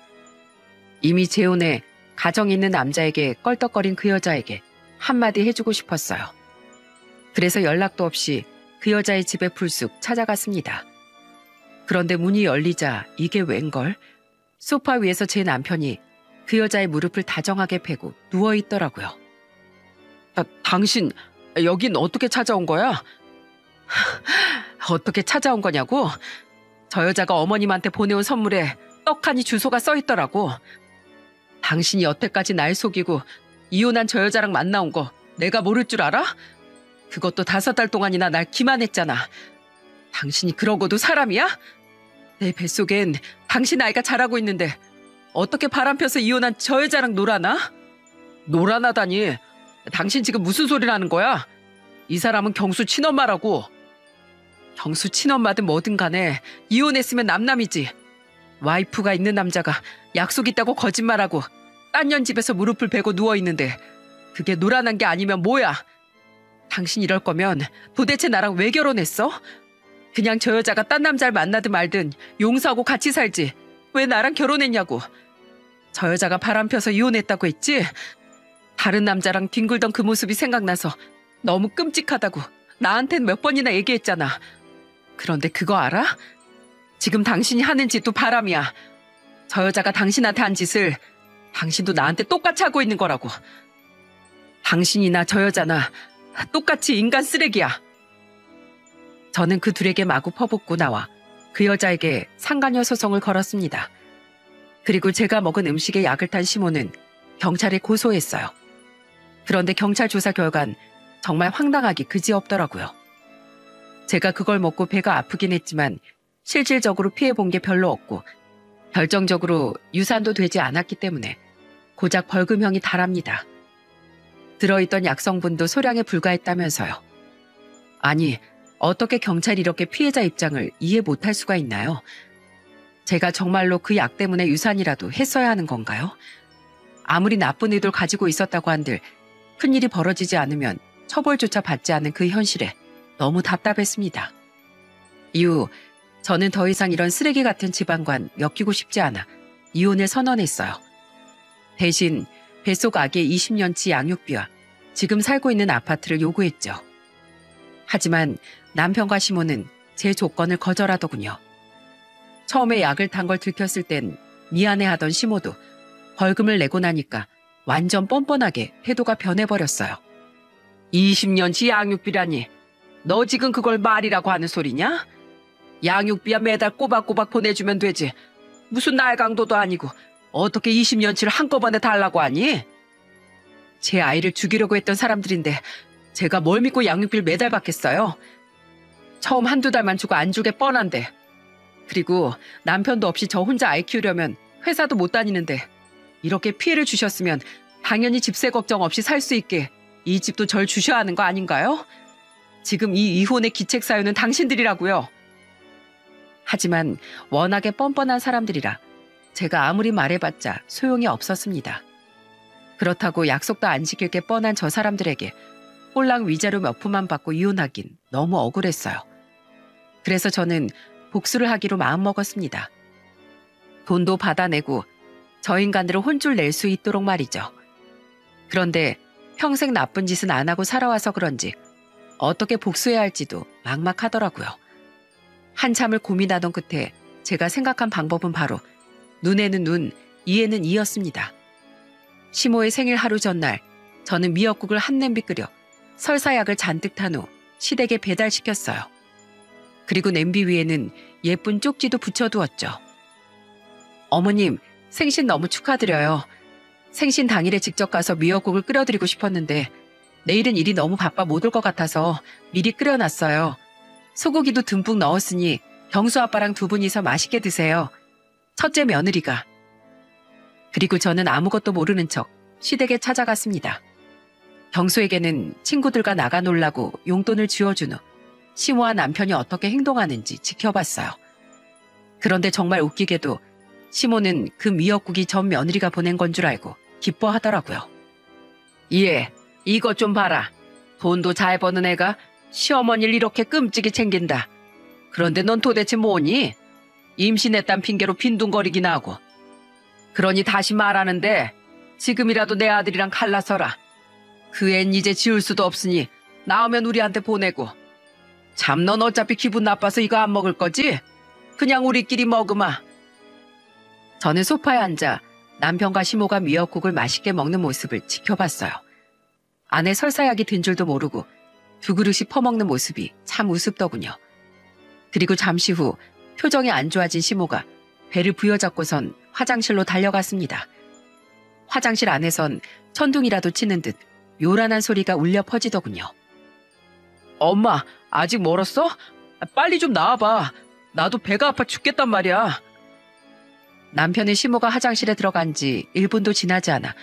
이미 재혼해 가정 있는 남자에게 껄떡거린 그 여자에게 한마디 해주고 싶었어요. 그래서 연락도 없이 그 여자의 집에 불쑥 찾아갔습니다. 그런데 문이 열리자 이게 웬걸? 소파 위에서 제 남편이 그 여자의 무릎을 다정하게 펴고 누워있더라고요. 당신 여긴 어떻게 찾아온 거야? 어떻게 찾아온 거냐고? 저 여자가 어머님한테 보내온 선물에 떡하니 주소가 써있더라고. 당신이 여태까지 날 속이고 이혼한 저 여자랑 만나온 거 내가 모를 줄 알아? 그것도 5달 동안이나 날 기만했잖아. 당신이 그러고도 사람이야? 내 뱃속엔 당신 아이가 자라고 있는데 어떻게 바람펴서 이혼한 저 여자랑 놀아나? 놀아나다니. 당신 지금 무슨 소리를 하는 거야? 이 사람은 경수 친엄마라고. 경수 친엄마든 뭐든 간에 이혼했으면 남남이지. 와이프가 있는 남자가 약속 있다고 거짓말하고 딴 년 집에서 무릎을 베고 누워있는데 그게 놀아난 게 아니면 뭐야? 당신 이럴 거면 도대체 나랑 왜 결혼했어? 그냥 저 여자가 딴 남자를 만나든 말든 용서하고 같이 살지. 왜 나랑 결혼했냐고. 저 여자가 바람펴서 이혼했다고 했지? 다른 남자랑 뒹굴던 그 모습이 생각나서 너무 끔찍하다고 나한텐 몇 번이나 얘기했잖아. 그런데 그거 알아? 지금 당신이 하는 짓도 바람이야. 저 여자가 당신한테 한 짓을 당신도 나한테 똑같이 하고 있는 거라고. 당신이나 저 여자나 똑같이 인간 쓰레기야. 저는 그 둘에게 마구 퍼붓고 나와 그 여자에게 상간녀 소송을 걸었습니다. 그리고 제가 먹은 음식에 약을 탄 시모는 경찰에 고소했어요. 그런데 경찰 조사 결과는 정말 황당하기 그지없더라고요. 제가 그걸 먹고 배가 아프긴 했지만 실질적으로 피해본 게 별로 없고 결정적으로 유산도 되지 않았기 때문에 고작 벌금형이 달합니다. 들어있던 약성분도 소량에 불과했다면서요. 아니, 어떻게 경찰이 이렇게 피해자 입장을 이해 못할 수가 있나요? 제가 정말로 그 약 때문에 유산이라도 했어야 하는 건가요? 아무리 나쁜 의도를 가지고 있었다고 한들 큰일이 벌어지지 않으면 처벌조차 받지 않은 그 현실에 너무 답답했습니다. 이후 저는 더 이상 이런 쓰레기 같은 집안관 엮이고 싶지 않아 이혼을 선언했어요. 대신 뱃속 아기의 20년치 양육비와 지금 살고 있는 아파트를 요구했죠. 하지만 남편과 시모는 제 조건을 거절하더군요. 처음에 약을 탄 걸 들켰을 땐 미안해하던 시모도 벌금을 내고 나니까 완전 뻔뻔하게 태도가 변해버렸어요. 20년치 양육비라니. 너 지금 그걸 말이라고 하는 소리냐? 양육비야 매달 꼬박꼬박 보내주면 되지. 무슨 날강도도 아니고 어떻게 20년치를 한꺼번에 달라고 하니? 제 아이를 죽이려고 했던 사람들인데 제가 뭘 믿고 양육비를 매달 받겠어요? 처음 한두 달만 주고 안 주게 뻔한데. 그리고 남편도 없이 저 혼자 아이 키우려면 회사도 못 다니는데 이렇게 피해를 주셨으면 당연히 집세 걱정 없이 살 수 있게 이 집도 절 주셔야 하는 거 아닌가요? 지금 이 이혼의 기책 사유는 당신들이라고요. 하지만 워낙에 뻔뻔한 사람들이라 제가 아무리 말해봤자 소용이 없었습니다. 그렇다고 약속도 안 지킬 게 뻔한 저 사람들에게 꼴랑 위자료 몇 푼만 받고 이혼하긴 너무 억울했어요. 그래서 저는 복수를 하기로 마음먹었습니다. 돈도 받아내고 저 인간들을 혼쭐 낼 수 있도록 말이죠. 그런데 평생 나쁜 짓은 안 하고 살아와서 그런지 어떻게 복수해야 할지도 막막하더라고요. 한참을 고민하던 끝에 제가 생각한 방법은 바로 눈에는 눈, 이에는 이였습니다. 시모의 생일 하루 전날 저는 미역국을 한 냄비 끓여 설사약을 잔뜩 탄 후 시댁에 배달시켰어요. 그리고 냄비 위에는 예쁜 쪽지도 붙여두었죠. 어머님, 생신 너무 축하드려요. 생신 당일에 직접 가서 미역국을 끓여드리고 싶었는데 내일은 일이 너무 바빠 못 올 것 같아서 미리 끓여놨어요. 소고기도 듬뿍 넣었으니 경수 아빠랑 두 분이서 맛있게 드세요. 첫째 며느리가. 그리고 저는 아무것도 모르는 척 시댁에 찾아갔습니다. 경수에게는 친구들과 나가 놀라고 용돈을 쥐어준 후 시모와 남편이 어떻게 행동하는지 지켜봤어요. 그런데 정말 웃기게도 시모는 그 미역국이 전 며느리가 보낸 건 줄 알고 기뻐하더라고요. 예, 이것 좀 봐라. 돈도 잘 버는 애가 시어머니를 이렇게 끔찍이 챙긴다. 그런데 넌 도대체 뭐니? 임신했단 핑계로 빈둥거리기나 하고. 그러니 다시 말하는데 지금이라도 내 아들이랑 갈라서라. 그 앤 이제 지울 수도 없으니 나오면 우리한테 보내고. 참, 넌 어차피 기분 나빠서 이거 안 먹을 거지? 그냥 우리끼리 먹으마. 저는 소파에 앉아 남편과 시모가 미역국을 맛있게 먹는 모습을 지켜봤어요. 안에 설사약이 든 줄도 모르고 두 그릇이 퍼먹는 모습이 참 우습더군요. 그리고 잠시 후 표정이 안 좋아진 시모가 배를 부여잡고선 화장실로 달려갔습니다. 화장실 안에선 천둥이라도 치는 듯 요란한 소리가 울려 퍼지더군요. 엄마, 아직 멀었어? 빨리 좀 나와봐. 나도 배가 아파 죽겠단 말이야. 남편의 시모가 화장실에 들어간 지 1분도 지나지 않아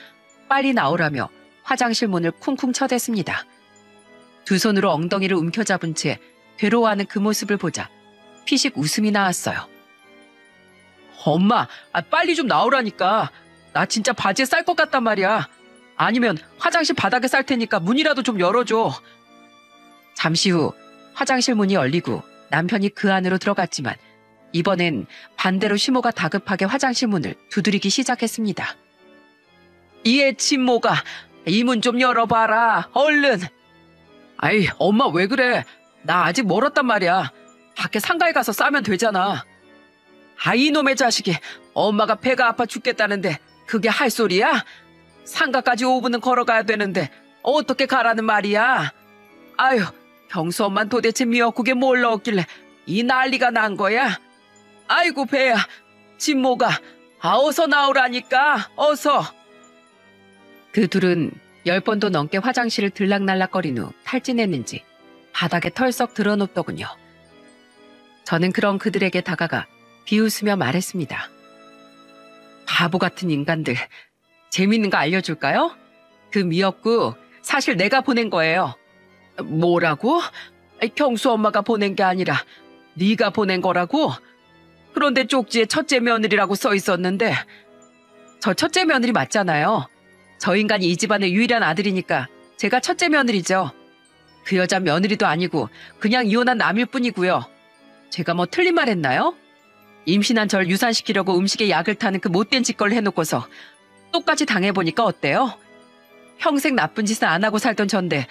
빨리 나오라며 화장실 문을 쿵쿵 쳐댔습니다. 두 손으로 엉덩이를 움켜잡은 채 괴로워하는 그 모습을 보자 피식 웃음이 나왔어요. 엄마, 빨리 좀 나오라니까. 나 진짜 바지에 쌀 것 같단 말이야. 아니면 화장실 바닥에 쌀 테니까 문이라도 좀 열어줘. 잠시 후 화장실 문이 열리고 남편이 그 안으로 들어갔지만 이번엔 반대로 시모가 다급하게 화장실 문을 두드리기 시작했습니다. 이에 친모가 이 문 좀 열어봐라. 얼른. 아이, 엄마 왜 그래. 나 아직 멀었단 말이야. 밖에 상가에 가서 싸면 되잖아. 아, 이놈의 자식이. 엄마가 배가 아파 죽겠다는데 그게 할 소리야? 상가까지 5분은 걸어가야 되는데 어떻게 가라는 말이야? 아유, 경수 엄만 도대체 미역국에 뭘 넣었길래 이 난리가 난 거야? 아이고 배야. 진모가 어서 나오라니까. 어서. 그 둘은 10번도 넘게 화장실을 들락날락거린 후 탈진했는지 바닥에 털썩 드러눕더군요. 저는 그런 그들에게 다가가 비웃으며 말했습니다. 바보 같은 인간들. 재밌는 거 알려줄까요? 그 미역국 사실 내가 보낸 거예요. 뭐라고? 경수 엄마가 보낸 게 아니라 네가 보낸 거라고? 그런데 쪽지에 첫째 며느리라고 써 있었는데. 저 첫째 며느리 맞잖아요. 저 인간이 이 집안의 유일한 아들이니까 제가 첫째 며느리죠. 그 여자 며느리도 아니고 그냥 이혼한 남일 뿐이고요. 제가 뭐 틀린 말 했나요? 임신한 절 유산시키려고 음식에 약을 타는 그 못된 짓걸 해놓고서 똑같이 당해보니까 어때요? 평생 나쁜 짓은 안 하고 살던 전데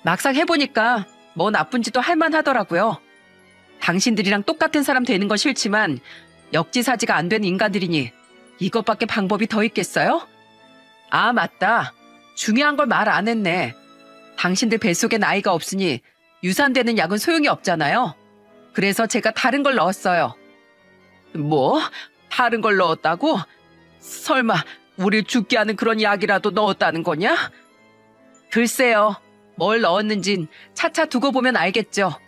막상 해보니까 뭐 나쁜 짓도 할만하더라고요. 당신들이랑 똑같은 사람 되는 건 싫지만 역지사지가 안 되는 인간들이니 이것밖에 방법이 더 있겠어요? 아, 맞다. 중요한 걸 말 안 했네. 당신들 뱃속에 아이가 없으니 유산되는 약은 소용이 없잖아요. 그래서 제가 다른 걸 넣었어요. 뭐? 다른 걸 넣었다고? 설마 우릴 죽게 하는 그런 약이라도 넣었다는 거냐? 글쎄요. 뭘 넣었는진 차차 두고 보면 알겠죠.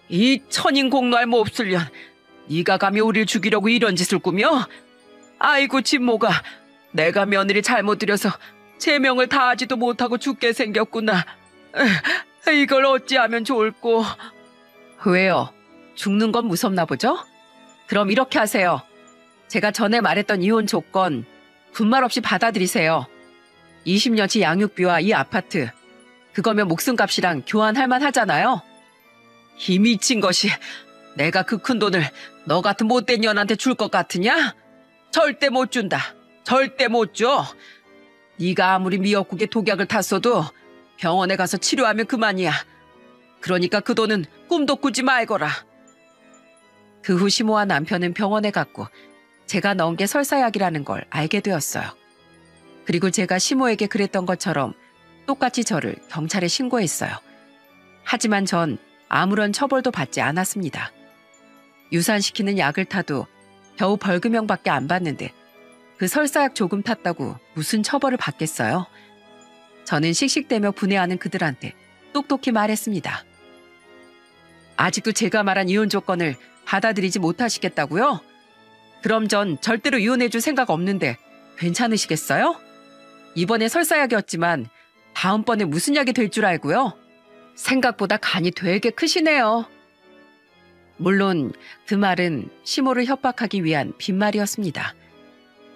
이 천인공노할 몹쓸년, 네가 감히 우릴 죽이려고 이런 짓을 꾸며? 아이고 진모가, 내가 며느리 잘못 들여서 제명을 다하지도 못하고 죽게 생겼구나. 이걸 어찌하면 좋을꼬. 왜요? 죽는 건 무섭나 보죠? 그럼 이렇게 하세요. 제가 전에 말했던 이혼 조건 군말 없이 받아들이세요. 20년치 양육비와 이 아파트, 그거면 목숨값이랑 교환할 만하잖아요. 이 미친 것이, 내가 그 큰 돈을 너 같은 못된 년한테 줄 것 같으냐? 절대 못 준다. 절대 못 줘. 네가 아무리 미역국에 독약을 탔어도 병원에 가서 치료하면 그만이야. 그러니까 그 돈은 꿈도 꾸지 말거라. 그 후 시모와 남편은 병원에 갔고 제가 넣은 게 설사약이라는 걸 알게 되었어요. 그리고 제가 시모에게 그랬던 것처럼 똑같이 저를 경찰에 신고했어요. 하지만 전 아무런 처벌도 받지 않았습니다. 유산시키는 약을 타도 겨우 벌금형밖에 안 받는데 그 설사약 조금 탔다고 무슨 처벌을 받겠어요? 저는 씩씩대며 분해하는 그들한테 똑똑히 말했습니다. 아직도 제가 말한 이혼 조건을 받아들이지 못하시겠다고요? 그럼 전 절대로 이혼해줄 생각 없는데 괜찮으시겠어요? 이번에 설사약이었지만 다음번에 무슨 약이 될 줄 알고요? 생각보다 간이 되게 크시네요. 물론 그 말은 시모를 협박하기 위한 빈말이었습니다.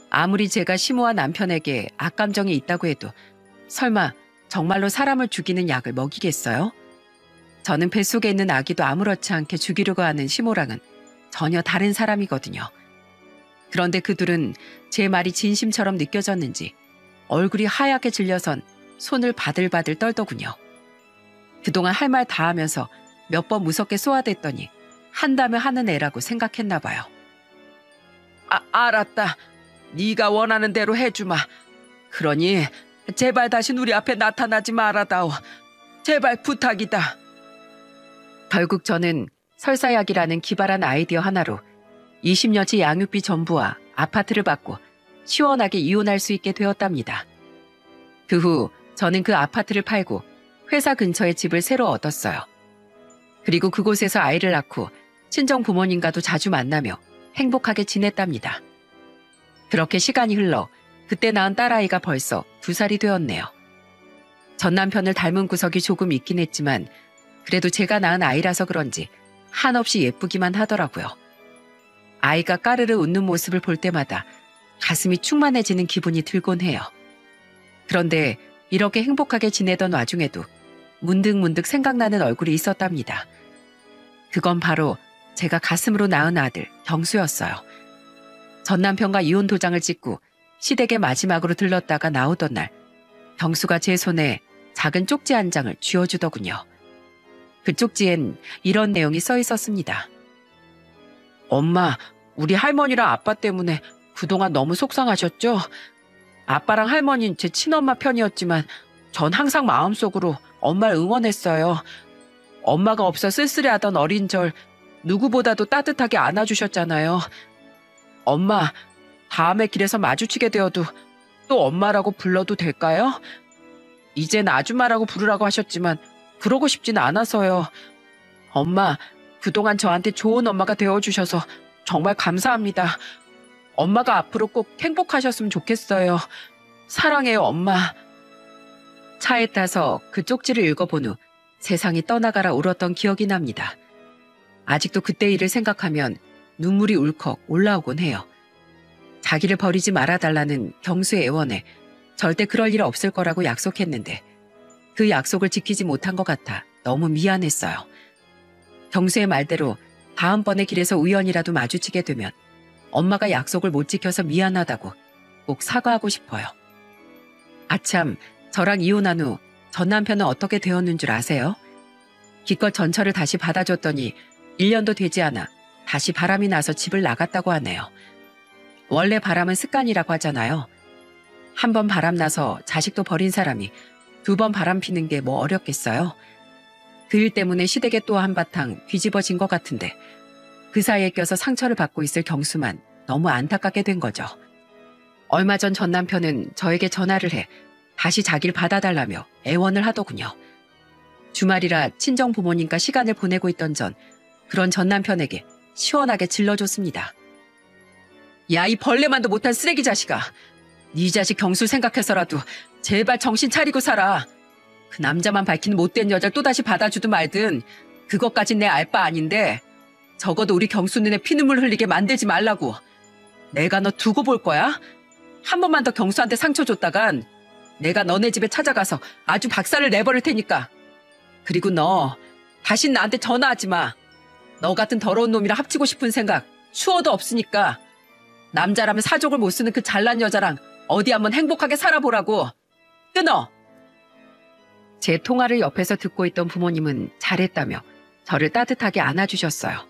아무리 제가 시모와 남편에게 악감정이 있다고 해도 설마 정말로 사람을 죽이는 약을 먹이겠어요? 저는 뱃속에 있는 아기도 아무렇지 않게 죽이려고 하는 시모랑은 전혀 다른 사람이거든요. 그런데 그들은 제 말이 진심처럼 느껴졌는지 얼굴이 하얗게 질려선 손을 바들바들 떨더군요. 그동안 할 말 다 하면서 몇 번 무섭게 쏘아댔더니 한다면 하는 애라고 생각했나 봐요. 알았다. 네가 원하는 대로 해주마. 그러니 제발 다시 우리 앞에 나타나지 말아다오. 제발 부탁이다. 결국 저는 설사약이라는 기발한 아이디어 하나로 20년치 양육비 전부와 아파트를 받고 시원하게 이혼할 수 있게 되었답니다. 그 후 저는 그 아파트를 팔고 회사 근처에 집을 새로 얻었어요. 그리고 그곳에서 아이를 낳고 친정 부모님과도 자주 만나며 행복하게 지냈답니다. 그렇게 시간이 흘러 그때 낳은 딸아이가 벌써 2살이 되었네요. 전 남편을 닮은 구석이 조금 있긴 했지만 그래도 제가 낳은 아이라서 그런지 한없이 예쁘기만 하더라고요. 아이가 까르르 웃는 모습을 볼 때마다 가슴이 충만해지는 기분이 들곤 해요. 그런데 이렇게 행복하게 지내던 와중에도 문득문득 생각나는 얼굴이 있었답니다. 그건 바로 제가 가슴으로 낳은 아들 경수였어요. 전 남편과 이혼 도장을 찍고 시댁에 마지막으로 들렀다가 나오던 날 경수가 제 손에 작은 쪽지 한 장을 쥐어주더군요. 그 쪽지엔 이런 내용이 써 있었습니다. 엄마, 우리 할머니랑 아빠 때문에 그동안 너무 속상하셨죠? 아빠랑 할머니는 제 친엄마 편이었지만 전 항상 마음속으로 엄마를 응원했어요. 엄마가 없어 쓸쓸해하던 어린 절 누구보다도 따뜻하게 안아주셨잖아요. 엄마, 다음에 길에서 마주치게 되어도 또 엄마라고 불러도 될까요? 이젠 아줌마라고 부르라고 하셨지만 그러고 싶진 않아서요. 엄마, 그동안 저한테 좋은 엄마가 되어주셔서 정말 감사합니다. 엄마가 앞으로 꼭 행복하셨으면 좋겠어요. 사랑해요, 엄마. 차에 타서 그 쪽지를 읽어본 후 세상이 떠나가라 울었던 기억이 납니다. 아직도 그때 일을 생각하면 눈물이 울컥 올라오곤 해요. 자기를 버리지 말아달라는 경수의 애원에 절대 그럴 일 없을 거라고 약속했는데 그 약속을 지키지 못한 것 같아 너무 미안했어요. 경수의 말대로 다음번에 길에서 우연이라도 마주치게 되면 엄마가 약속을 못 지켜서 미안하다고 꼭 사과하고 싶어요. 아참, 저랑 이혼한 후 전 남편은 어떻게 되었는 줄 아세요? 기껏 전철을 다시 받아줬더니 1년도 되지 않아 다시 바람이 나서 집을 나갔다고 하네요. 원래 바람은 습관이라고 하잖아요. 한 번 바람 나서 자식도 버린 사람이 2번 바람 피는 게 뭐 어렵겠어요? 그 일 때문에 시댁에 또 한바탕 뒤집어진 것 같은데 그 사이에 껴서 상처를 받고 있을 경수만 너무 안타깝게 된 거죠. 얼마 전 전 남편은 저에게 전화를 해 다시 자기를 받아달라며 애원을 하더군요. 주말이라 친정 부모님과 시간을 보내고 있던 그런 전 남편에게 시원하게 질러줬습니다. 야, 이 벌레만도 못한 쓰레기 자식아. 네 자식 경수 생각해서라도 제발 정신 차리고 살아. 그 남자만 밝히는 못된 여자를 또다시 받아주든 말든 그것까진 내 알 바 아닌데 적어도 우리 경수 눈에 피눈물 흘리게 만들지 말라고. 내가 너 두고 볼 거야? 한 번만 더 경수한테 상처 줬다간 내가 너네 집에 찾아가서 아주 박살을 내버릴 테니까. 그리고 너 다신 나한테 전화하지 마. 너 같은 더러운 놈이랑 합치고 싶은 생각 추워도 없으니까. 남자라면 사족을 못 쓰는 그 잘난 여자랑 어디 한번 행복하게 살아보라고. 끊어. 제 통화를 옆에서 듣고 있던 부모님은 잘했다며 저를 따뜻하게 안아주셨어요.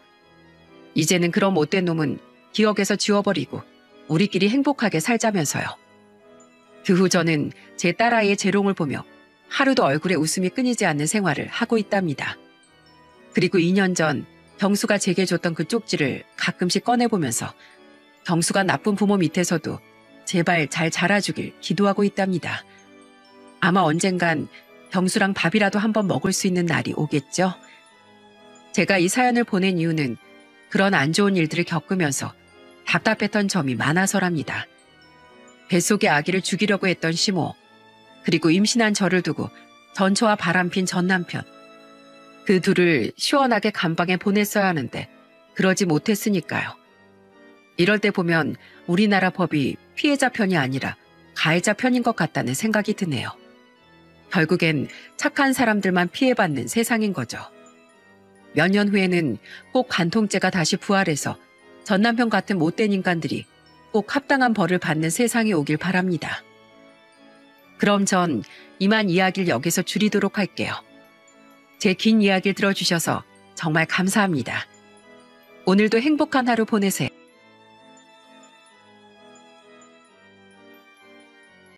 이제는 그런 못된 놈은 기억에서 지워버리고 우리끼리 행복하게 살자면서요. 그 후 저는 제 딸아이의 재롱을 보며 하루도 얼굴에 웃음이 끊이지 않는 생활을 하고 있답니다. 그리고 2년 전 경수가 제게 줬던 그 쪽지를 가끔씩 꺼내보면서 경수가 나쁜 부모 밑에서도 제발 잘 자라주길 기도하고 있답니다. 아마 언젠간 경수랑 밥이라도 한번 먹을 수 있는 날이 오겠죠? 제가 이 사연을 보낸 이유는 그런 안 좋은 일들을 겪으면서 답답했던 점이 많아서랍니다. 뱃속의 아기를 죽이려고 했던 시모, 그리고 임신한 저를 두고 전처와 바람핀 전 남편. 그 둘을 시원하게 감방에 보냈어야 하는데 그러지 못했으니까요. 이럴 때 보면 우리나라 법이 피해자 편이 아니라 가해자 편인 것 같다는 생각이 드네요. 결국엔 착한 사람들만 피해받는 세상인 거죠. 몇 년 후에는 꼭 간통죄가 다시 부활해서 전 남편 같은 못된 인간들이 꼭 합당한 벌을 받는 세상이 오길 바랍니다. 그럼 전 이만 이야기를 여기서 줄이도록 할게요. 제 긴 이야기를 들어주셔서 정말 감사합니다. 오늘도 행복한 하루 보내세요.